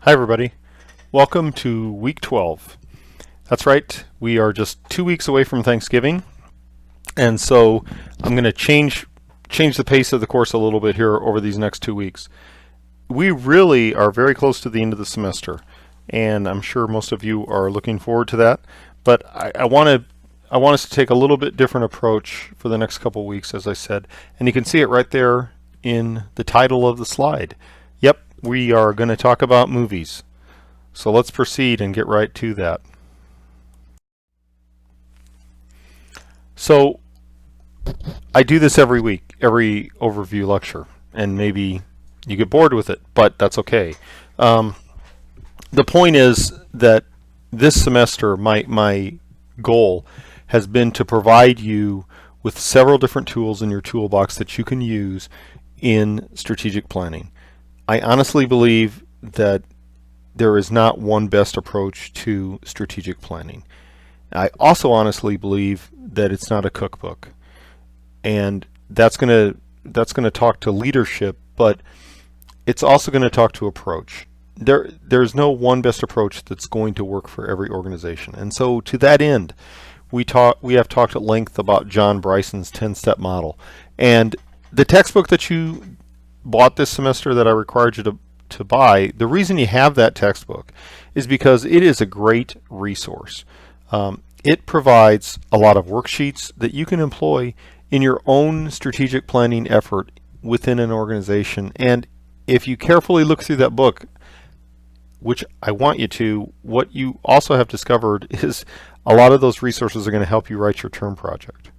Hi everybody. Welcome to week 12. That's right, we are just 2 weeks away from Thanksgiving, and so I'm going to change the pace of the course a little bit here over these next 2 weeks. We really are very close to the end of the semester, and I'm sure most of you are looking forward to that, but I want us to take a little bit different approach for the next couple weeks, as I said, and you can see it right there in the title of the slide. Yep, we are going to talk about movies. So let's proceed and get right to that. So I do this every week, every overview lecture, and maybe you get bored with it, but that's okay. The point is that this semester my goal has been to provide you with several different tools in your toolbox that you can use in strategic planning. I honestly believe that there is not one best approach to strategic planning. I also honestly believe that it's not a cookbook, and that's going to talk to leadership, but it's also going to talk to approach. There's no one best approach that's going to work for every organization, and so to that end, we have talked at length about John Bryson's 10-step model, and the textbook that you bought this semester that I required you to buy, the reason you have that textbook is because it is a great resource. It provides a lot of worksheets that you can employ in your own strategic planning effort within an organization. And if you carefully look through that book, which I want you to, what you also have discovered is a lot of those resources are going to help you write your term project.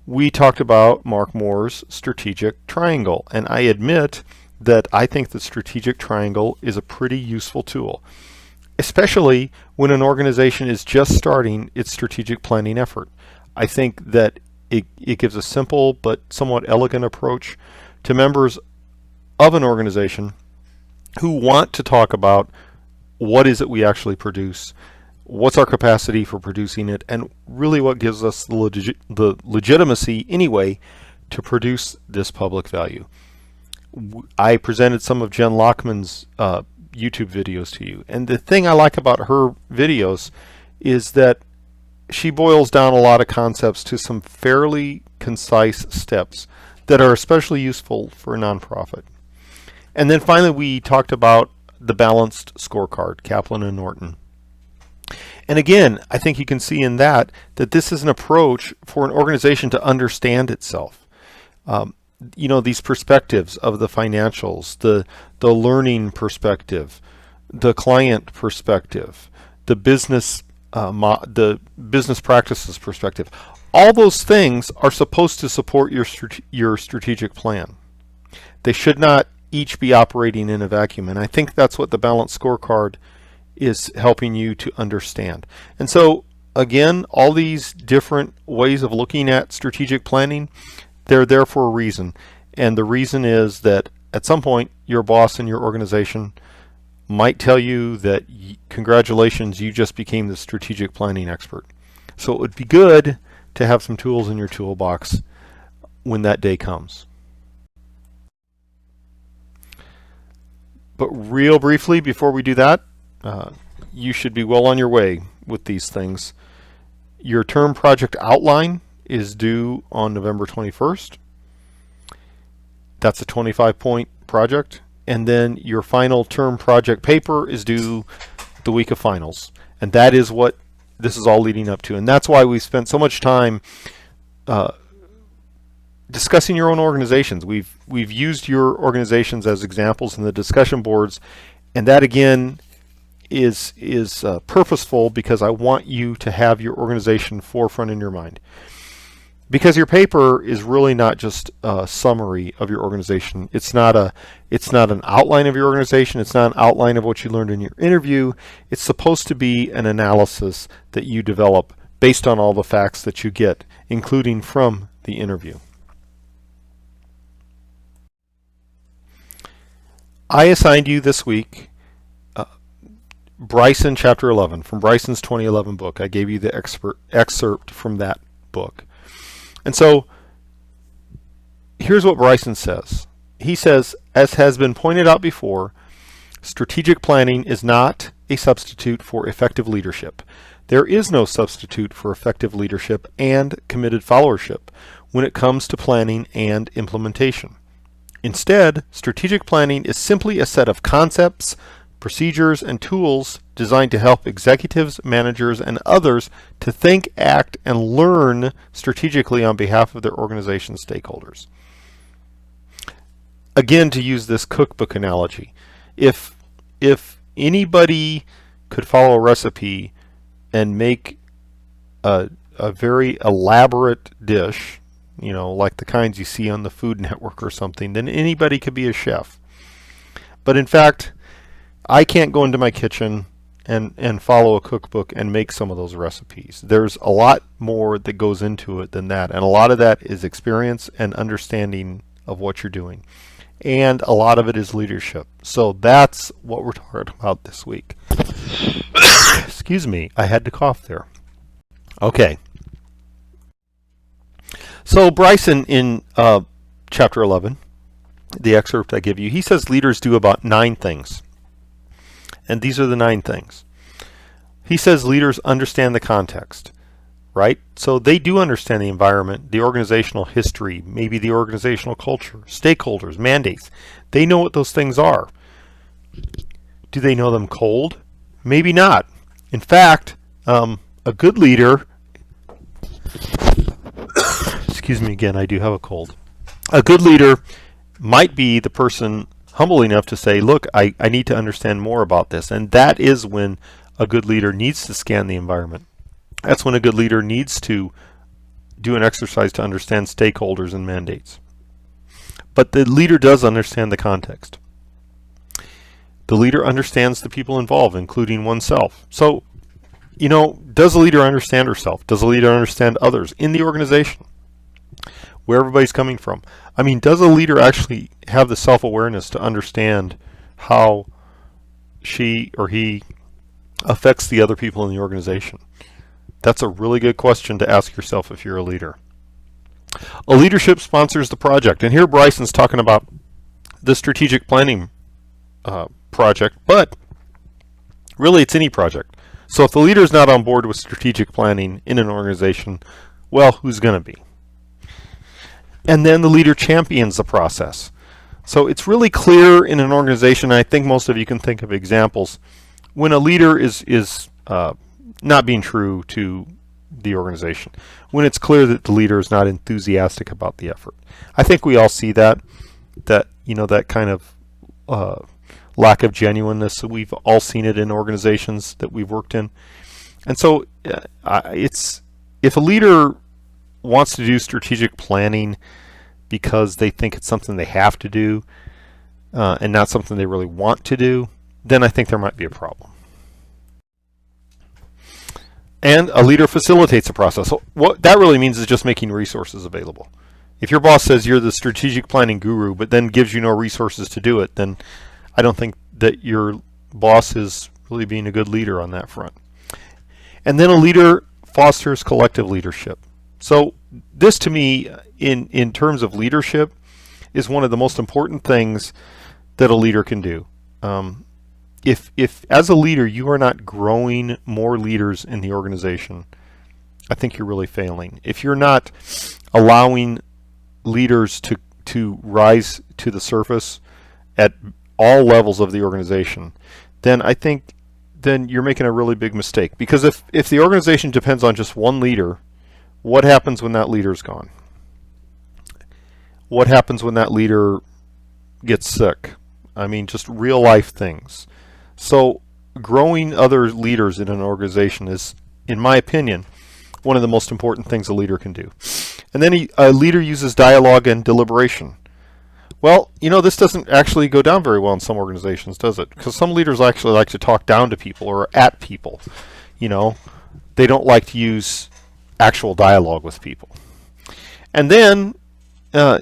We talked about Mark Moore's strategic triangle, and I admit that I think the strategic triangle is a pretty useful tool, especially when an organization is just starting its strategic planning effort. I think that it gives a simple but somewhat elegant approach to members of an organization who want to talk about what is it we actually produce, what's our capacity for producing it, and really what gives us the legitimacy anyway to produce this public value. I presented some of Jen Lockman's YouTube videos to you, and the thing I like about her videos is that she boils down a lot of concepts to some fairly concise steps that are especially useful for a nonprofit. And then finally we talked about the balanced scorecard, Kaplan and Norton. And again, I think you can see in that this is an approach for an organization to understand itself. These perspectives of the financials, the learning perspective, the client perspective, the business practices perspective, all those things are supposed to support your strategic plan. They should not each be operating in a vacuum, and I think that's what the balanced scorecard is helping you to understand. And so again, all these different ways of looking at strategic planning, they're there for a reason. And the reason is that at some point your boss in your organization might tell you that congratulations, you just became the strategic planning expert. So it would be good to have some tools in your toolbox when that day comes. But real briefly before we do that, you should be well on your way with these things. Your term project outline is due on November 21st. That's a 25-point project. And then your final term project paper is due the week of finals. And that is what this is all leading up to. And that's why we spent so much time discussing your own organizations. We've used your organizations as examples in the discussion boards, and that again is purposeful because I want you to have your organization forefront in your mind. Because your paper is really not just a summary of your organization. It's not an outline of your organization. It's not an outline of what you learned in your interview. It's supposed to be an analysis that you develop based on all the facts that you get, including from the interview. I assigned you this week Bryson chapter 11 from Bryson's 2011 book. I gave you the excerpt from that book. And so here's what Bryson says. He says, as has been pointed out before, Strategic planning is not a substitute for effective leadership. There is no substitute for effective leadership and committed followership when it comes to planning and implementation. Instead, strategic planning is simply a set of concepts, procedures, and tools designed to help executives, managers, and others to think, act, and learn strategically on behalf of their organization's stakeholders. Again, to use this cookbook analogy, if anybody could follow a recipe and make a very elaborate dish, you know, like the kinds you see on the Food Network or something, then anybody could be a chef. But in fact, I can't go into my kitchen and follow a cookbook and make some of those recipes. There's a lot more that goes into it than that, and a lot of that is experience and understanding of what you're doing. And a lot of it is leadership. So that's what we're talking about this week. Excuse me, I had to cough there. Okay. So Bryson in chapter 11, the excerpt I give you, he says leaders do about 9 things. And these are the 9 things. He says leaders understand the context, right? So they do understand the environment, the organizational history, maybe the organizational culture, stakeholders, mandates. They know what those things are. Do they know them cold? Maybe not. In fact, a good leader, excuse me again, I do have a cold. A good leader might be the person humble enough to say, look, I need to understand more about this. And that is when a good leader needs to scan the environment. That's when a good leader needs to do an exercise to understand stakeholders and mandates. But the leader does understand the context. The leader understands the people involved, including oneself. So, you know, does a leader understand herself? Does a leader understand others in the organization? Where everybody's coming from? I mean, does a leader actually have the self-awareness to understand how she or he affects the other people in the organization? That's a really good question to ask yourself if you're a leader. A leadership sponsors the project. And here Bryson's talking about the strategic planning project, but really it's any project. So if the leader's not on board with strategic planning in an organization, well, who's going to be? And then the leader champions the process. So it's really clear in an organization, and I think most of you can think of examples, when a leader is not being true to the organization, when it's clear that the leader is not enthusiastic about the effort. I think we all see that you know, that kind of lack of genuineness. We've all seen it in organizations that we've worked in. And so it's, if a leader wants to do strategic planning because they think it's something they have to do and not something they really want to do, then I think there might be a problem. And a leader facilitates the process. So what that really means is just making resources available. If your boss says you're the strategic planning guru but then gives you no resources to do it, then I don't think that your boss is really being a good leader on that front. And then a leader fosters collective leadership. So this, to me, in terms of leadership, is one of the most important things that a leader can do. If as a leader you are not growing more leaders in the organization, I think you're really failing. If you're not allowing leaders to rise to the surface at all levels of the organization, then I think then you're making a really big mistake. Because if the organization depends on just one leader, what happens when that leader's gone? What happens when that leader gets sick? I mean, just real life things. So growing other leaders in an organization is, in my opinion, one of the most important things a leader can do. And then a leader uses dialogue and deliberation. Well, you know, this doesn't actually go down very well in some organizations, does it? Because some leaders actually like to talk down to people or at people. You know, they don't like to use actual dialogue with people. And then a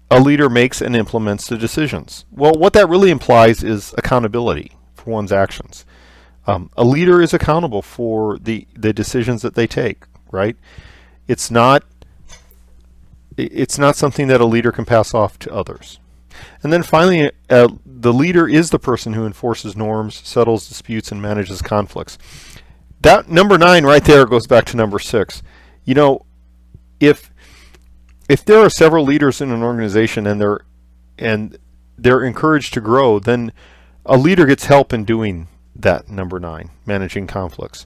leader makes and implements the decisions. Well, what that really implies is accountability for one's actions. A leader is accountable for the decisions that they take, right? It's not something that a leader can pass off to others. And then finally, the leader is the person who enforces norms, settles disputes, and manages conflicts. That number 9 right there goes back to number 6. You know, if there are several leaders in an organization and they're encouraged to grow, then a leader gets help in doing that. Number 9, managing conflicts.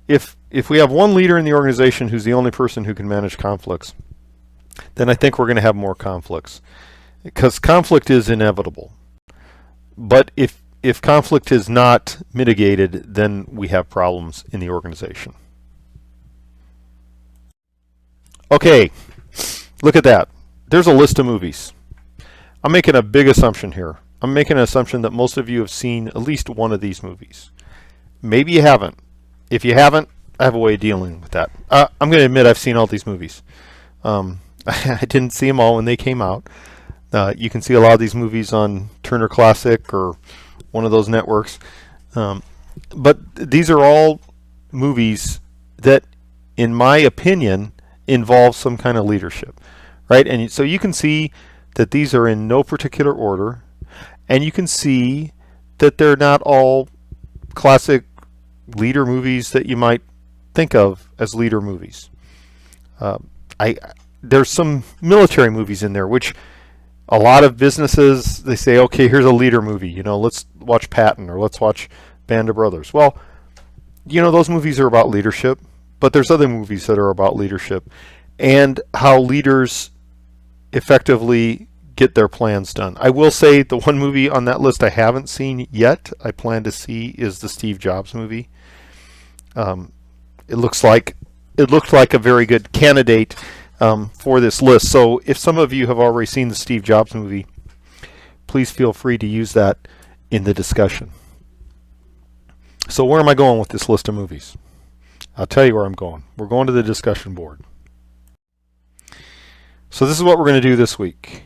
If we have one leader in the organization who's the only person who can manage conflicts, then I think we're going to have more conflicts, because conflict is inevitable. But if conflict is not mitigated, then we have problems in the organization. Okay, look at that. There's a list of movies. I'm making a big assumption here. I'm making an assumption that most of you have seen at least one of these movies. Maybe you haven't. If you haven't, I have a way of dealing with that. I'm going to admit I've seen all these movies. I didn't see them all when they came out. You can see a lot of these movies on Turner Classic or one of those networks. But these are all movies that, in my opinion, involve some kind of leadership, right? And so you can see that these are in no particular order, and you can see that they're not all classic leader movies that you might think of as leader movies. There's some military movies in there, which a lot of businesses, they say, okay, here's a leader movie. You know, let's watch Patton or let's watch Band of Brothers. Well, you know, those movies are about leadership, but there's other movies that are about leadership and how leaders effectively get their plans done. I will say the one movie on that list I haven't seen yet, I plan to see, is the Steve Jobs movie. It looked like a very good candidate for this list. So if some of you have already seen the Steve Jobs movie, please feel free to use that in the discussion. So where am I going with this list of movies? I'll tell you where I'm going. We're going to the discussion board. So this is what we're going to do this week.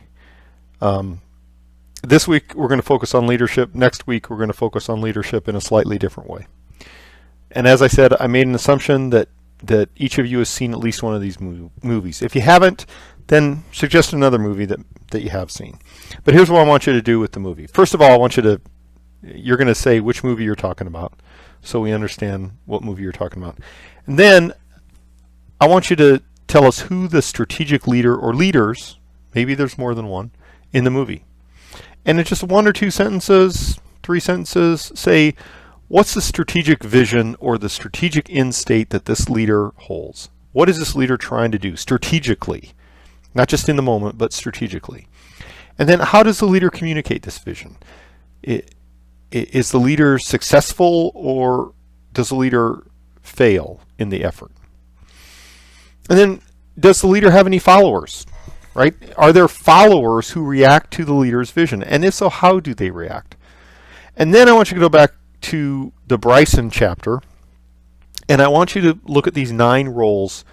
This week we're going to focus on leadership. Next week we're going to focus on leadership in a slightly different way. And as I said, I made an assumption that each of you has seen at least one of these movies. If you haven't, then suggest another movie that you have seen. But here's what I want you to do with the movie. First of all, you're going to say which movie you're talking about, so we understand what movie you're talking about. And then I want you to tell us who the strategic leader or leaders, maybe there's more than one, in the movie. And in just 1 or 2 sentences, 3 sentences, say, what's the strategic vision or the strategic end state that this leader holds? What is this leader trying to do strategically? Not just in the moment, but strategically. And then how does the leader communicate this vision? Is the leader successful, or does the leader fail in the effort? And then, does the leader have any followers? Right? Are there followers who react to the leader's vision? And if so, how do they react? And then I want you to go back to the Bryson chapter, and I want you to look at these 9 roles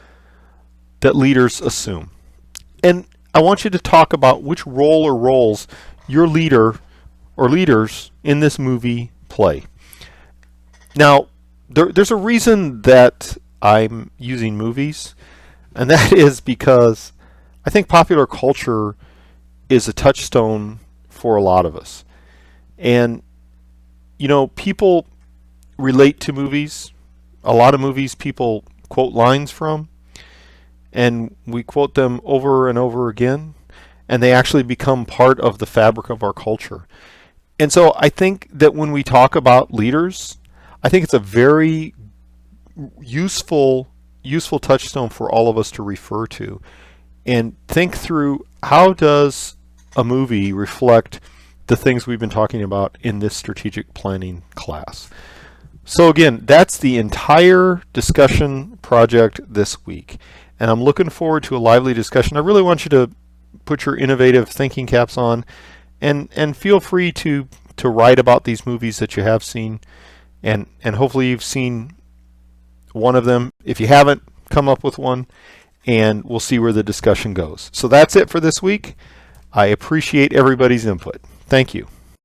that leaders assume. And I want you to talk about which role or roles your leader or leaders in this movie play. Now, there's a reason that I'm using movies, and that is because I think popular culture is a touchstone for a lot of us. And, you know, people relate to movies. A lot of movies people quote lines from, and we quote them over and over again, and they actually become part of the fabric of our culture. And so I think that when we talk about leaders, I think it's a very useful touchstone for all of us to refer to and think through, how does a movie reflect the things we've been talking about in this strategic planning class. So again, that's the entire discussion project this week, and I'm looking forward to a lively discussion. I really want you to put your innovative thinking caps on, and feel free to write about these movies that you have seen, and hopefully you've seen one of them. If you haven't, come up with one, and we'll see where the discussion goes. So that's it for this week. I appreciate everybody's input. Thank you.